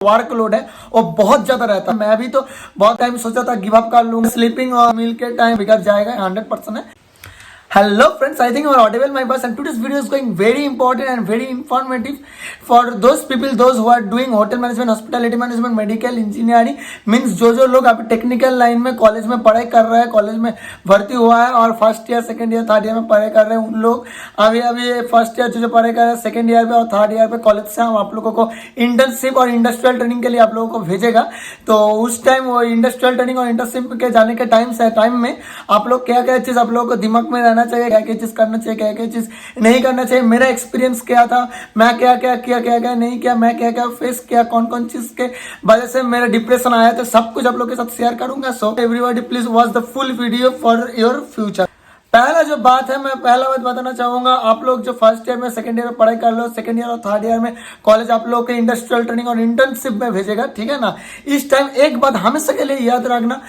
Workload है वो बहुत ज्यादा रहता है। मैं भी तो बहुत टाइम सोचा था गिव अप कर लूंगा, स्लीपिंग और मील के टाइम बिगड़ जाएगा 100% है। Hello friends, I think you are audible my bus and today's video is going very important and very informative for those people, those who are doing hotel management, hospitality management, medical engineering means जो लोग अभी technical line में college में पढ़ाई कर रहे हैं, college में भर्ती हुआ है और first year second year third year में पढ़ाई कर रहे हैं, उन लोग अभी फर्स्ट ईयर जो पढ़ाई कर रहे हैं सेकंड ईयर पे और थर्ड ईयर पे कॉलेज से हम आप लोगों को इंटर्नशिप और इंडस्ट्रियल ट्रेनिंग के लिए आप लोगों को भेजेगा। तो उस टाइम वो इंडस्ट्रियल ट्रेनिंग और इंटर्नशिप के जाने के टाइम में आप लोग क्या क्या चीज आप लोगों को दिमाग में रहना चाहिए, क्या क्या चीज करना चाहिए, क्या क्या चीज नहीं करना चाहिए, मेरा एक्सपीरियंस क्या था, मैं क्या क्या किया, क्या क्या नहीं किया, मैं क्या क्या फेस किया, कौन कौन चीज के वजह से मेरा डिप्रेशन आया, तो सब कुछ आप लोग के साथ शेयर करूंगा। So everybody please watch the full video for your future. पहला जो बात है, मैं पहला बात बताना चाहूंगा, आप लोग जो फर्स्ट ईयर में सेकंड ईयर में पढ़ाई कर लो, सेकंड ईयर और थर्ड ईयर में कॉलेज आप लोग के इंडस्ट्रियल ट्रेनिंग और इंटर्नशिप में भेजेगा, ठीक है ना। इस टाइम एक बात हमेशा के लिए याद रखना,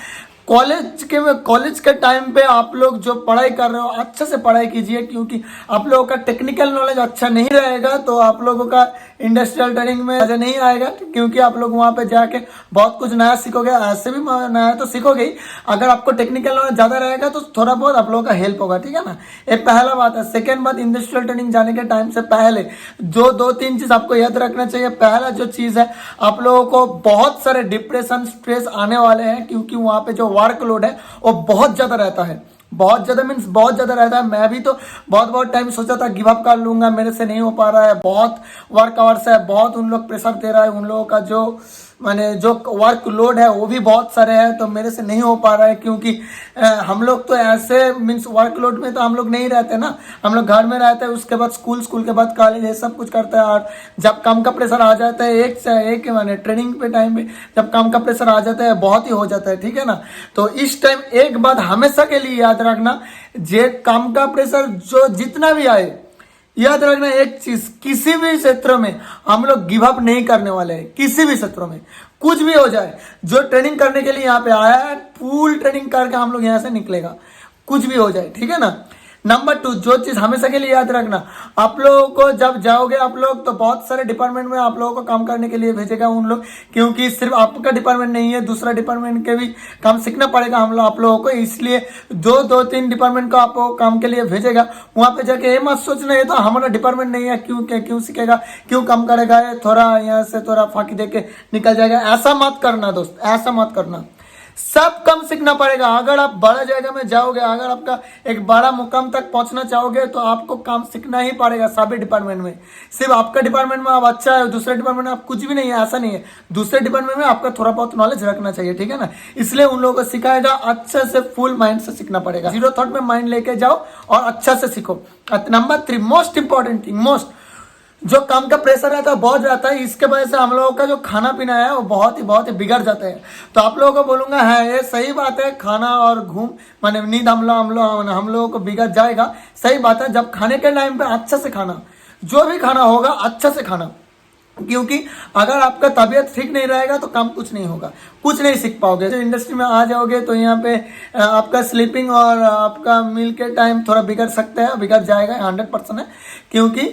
कॉलेज के टाइम पे आप लोग जो पढ़ाई कर रहे हो अच्छे से पढ़ाई कीजिए, क्योंकि आप लोगों का टेक्निकल नॉलेज अच्छा नहीं रहेगा तो आप लोगों का इंडस्ट्रियल ट्रेनिंग में मजा नहीं आएगा, क्योंकि आप लोग वहां पे जाके बहुत कुछ नया सीखोगे, ऐसे भी नया तो सीखोगे ही, अगर आपको टेक्निकल नॉलेज ज्यादा रहेगा तो थोड़ा बहुत आप लोगों का हेल्प होगा, ठीक है ना। ये पहला बात है। सेकेंड बात, इंडस्ट्रियल ट्रेनिंग जाने के टाइम से पहले जो 2-3 चीज आपको याद रखना चाहिए। पहला जो चीज है, आप लोगों को बहुत सारे डिप्रेशन स्ट्रेस आने वाले हैं, क्योंकि वहां पे जो वर्कलोड है वो बहुत ज्यादा रहता है, बहुत ज्यादा मीन्स बहुत ज्यादा रहता है। मैं भी तो बहुत टाइम सोचा था गिव अप कर लूंगा, मेरे से नहीं हो पा रहा है, बहुत वर्क आवर्स है, बहुत उन लोग प्रेशर दे रहा है, उन लोगों का जो जो वर्क लोड है वो भी बहुत सारे हैं, तो मेरे से नहीं हो पा रहा है, क्योंकि हम लोग तो ऐसे मीन्स वर्क लोड में तो हम लोग नहीं रहते ना, हम लोग घर में रहते हैं, उसके बाद स्कूल के बाद कॉलेज, ये सब कुछ करते हैं। और जब काम का प्रेशर आ जाता है, एक से एक माने ट्रेनिंग पे टाइम पे जब काम का प्रेशर आ जाता है बहुत ही हो जाता है, ठीक है ना। तो इस टाइम एक बात हमेशा के लिए याद रखना, जे काम का प्रेशर जो जितना भी आए, याद रखना एक चीज, किसी भी क्षेत्र में हम लोग गिव अप नहीं करने वाले हैं। किसी भी क्षेत्र में कुछ भी हो जाए, जो ट्रेनिंग करने के लिए यहाँ पे आया है फुल ट्रेनिंग करके हम लोग यहाँ से निकलेगा, कुछ भी हो जाए, ठीक है ना। नंबर 2, जो चीज हमेशा के लिए याद रखना, आप लोगों को जब जाओगे आप लोग तो बहुत सारे डिपार्टमेंट में आप लोगों को काम करने के लिए भेजेगा उन लोग, क्योंकि सिर्फ आपका डिपार्टमेंट नहीं है, दूसरा डिपार्टमेंट के भी काम सीखना पड़ेगा हम लोग आप लोगों को, इसलिए 2-3 डिपार्टमेंट को आपको काम के लिए भेजेगा। वहां पे जाके ये मत सोचना ये तो हमारा डिपार्टमेंट नहीं है, क्यों सीखेगा, क्यों काम करेगा, थोड़ा यहाँ से थोड़ा फांकी दे के निकल जाएगा, ऐसा मत करना दोस्त, ऐसा मत करना। सब कम सीखना पड़ेगा। अगर आप बड़ा जगह में जाओगे, अगर आपका एक बड़ा मुकाम तक पहुंचना चाहोगे तो आपको काम सीखना ही पड़ेगा सभी डिपार्टमेंट में। सिर्फ आपका डिपार्टमेंट में आप अच्छा है, दूसरे डिपार्टमेंट में आप कुछ भी नहीं है, ऐसा नहीं है। दूसरे डिपार्टमेंट में आपका थोड़ा बहुत नॉलेज रखना चाहिए, ठीक है ना। इसलिए उन लोगों को सिखाएगा, अच्छे से फुल माइंड से सीखना पड़ेगा, जीरो थॉट में माइंड लेके जाओ और अच्छा से सीखो। नंबर 3, मोस्ट इंपॉर्टेंट थिंग, जो काम का प्रेशर रहता है बहुत रहता है, इसके वजह से हम लोगों का जो खाना पीना है वो बहुत ही बिगड़ जाता है। तो आप लोगों को बोलूंगा है ये सही बात है, खाना और घूम माने नींद हम लोगों को बिगड़ जाएगा, सही बात है। जब खाने के टाइम पे अच्छा से खाना, जो भी खाना होगा अच्छा से खाना, क्योंकि अगर आपका तबीयत ठीक नहीं रहेगा तो काम कुछ नहीं होगा, कुछ नहीं सीख पाओगे। जो इंडस्ट्री में आ जाओगे तो यहाँ पे आपका स्लीपिंग और आपका मील के टाइम थोड़ा बिगड़ सकता है, बिगड़ जाएगा 100% है, क्योंकि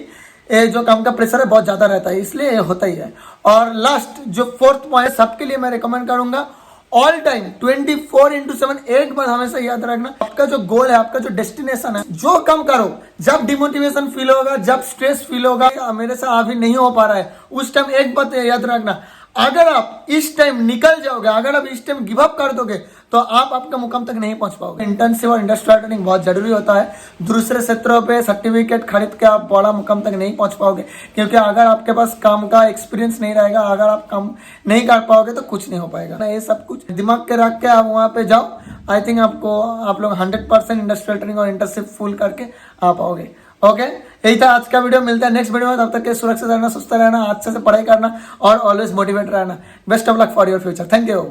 ये जो काम का प्रेशर है बहुत ज्यादा रहता है, इसलिए होता ही है। और लास्ट जो 4th पॉइंट सबके लिए मैं रिकमेंड करूंगा, ऑल टाइम 24/7 एक बात हमेशा याद रखना, आपका जो गोल है, आपका जो डेस्टिनेशन है, जो काम करो, जब डिमोटिवेशन फील होगा, जब स्ट्रेस फील होगा, मेरे से अभी नहीं हो पा रहा है, उस टाइम एक बात याद रखना, अगर आप इस टाइम निकल जाओगे, अगर आप इस टाइम गिव अप कर दोगे तो आप आपका मुकाम तक नहीं पहुंच पाओगे। इंटर्नशिप और इंडस्ट्रियल ट्रेनिंग बहुत जरूरी होता है। दूसरे क्षेत्रों पे सर्टिफिकेट खरीद के आप बड़ा मुकाम तक नहीं पहुंच पाओगे, क्योंकि अगर आपके पास काम का एक्सपीरियंस नहीं रहेगा, अगर आप काम नहीं कर पाओगे तो कुछ नहीं हो पाएगा। ये सब कुछ दिमाग के रख के आप वहां पे जाओ, आई थिंक आप लोग 100% इंडस्ट्रियल ट्रेनिंग और इंटर्नशिप फुल करके आ पाओगे। ओके, यही था आज का वीडियो। मिलता है नेक्स्ट वीडियो में, तब तक के सुरक्षित रहना, सुस्त रहना, अच्छे से पढ़ाई करना और ऑलवेज मोटिवेट रहना। Best of luck for your future. Thank you.